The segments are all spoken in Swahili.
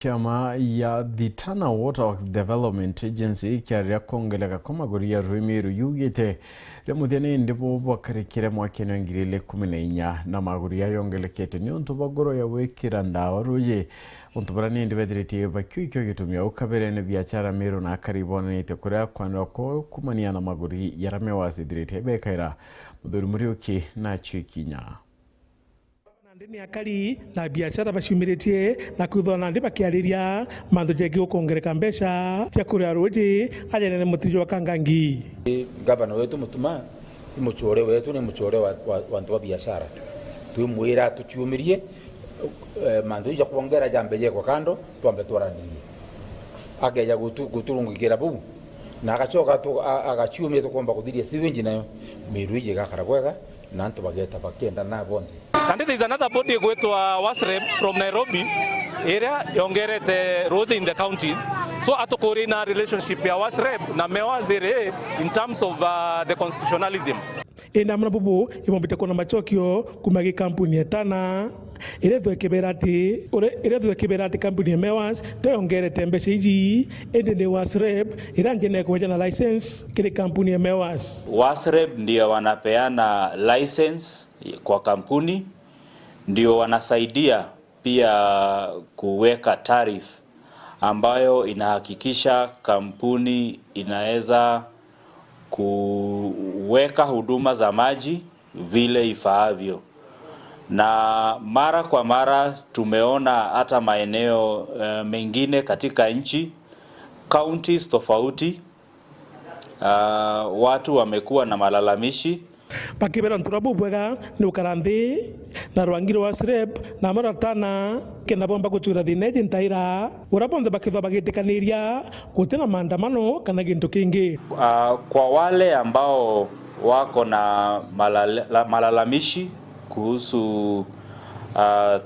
Chama ya the Tana Waterworks Development Agency kyaria kongeleka komagoria Ruimiru yugite remuthene ndipo bakarikire mwakene 2014 na magoria yongelekete ni untu bagoro ya wekira ndawa ruye untu barani ndibethirite bakyikyo gitumia ukaberene biachara miru na karibona nite kuria kwanwa ko kumania na magori yaramewasidirite bekaira muthuri muriuki na chikinya ndini akari na biashara bashumiretie na kuthona ndi bakiariria mandu jengi ukongereka mbeca cia kuria ruji ajenene mutijo wa Kangangi. Gavana wetu mutuma ni muchore wetu ni muchore wa ntu wa biashara tumwira tuchumirie mandu ya kuongera jambeje kwa kando twambe twarani ageja guturungigira bu na agachoka agachumie tukomba kuthiria siwinji nayo miruije gakara kwega na ntu bageta bakenda na bonde. And there is another body going to WASREB from Nairobi area yongerete roads in the counties. So atokori na relationship ya WASREB na mewazire in terms of the constitutionalism. Ina mna bubu imombita kuna machokio kumagi kampuni ya Tana irezo keberati kampuni ya Mewas to yongerete mbesha iji ende WASREB iranjene kuweja na license kile kampuni ya Mewas. WASREB ndio wanapeana license kwa kampuni, ndio wanasaidia pia kuweka tariff ambayo inahakikisha kampuni inaweza kuweka huduma za maji vile ifaavyo. Na mara kwa mara tumeona hata maeneo mengine katika nchi, counties tofauti, watu wamekuwa na malalamishi. Pakibera nturabu bwega ni ukaranthi na rwangiro wa WASREB na mara Tana kena bomba kuchura thineje ntaira urabonde bakitho bagitikaniria gutena maandamano kana gintu kingi. Kwa wale ambao wako na malalamishi kuhusu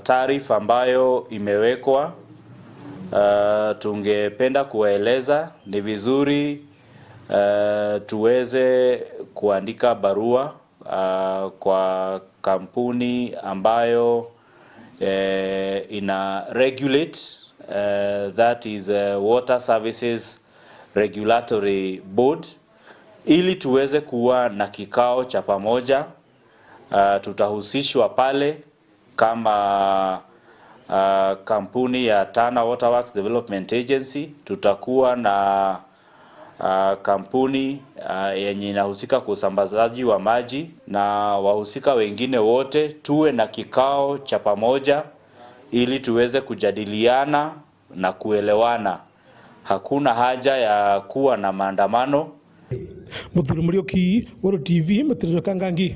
taarifa ambayo imewekwa, tungependa kuwaeleza ni vizuri tuweze kuandika barua kwa kampuni ambayo ina regulate, that is Water Services Regulatory Board, ili tuweze kuwa na kikao cha pamoja. Tutahusishwa pale kama kampuni ya Tana Waterworks Development Agency. Tutakuwa na kampuni yenye inahusika kwa usambazaji wa maji na wahusika wengine wote, tuwe na kikao cha pamoja ili tuweze kujadiliana na kuelewana. Hakuna haja ya kuwa na maandamano. Muthuri Muriuki, Woro TV, Mutiro Kangangi.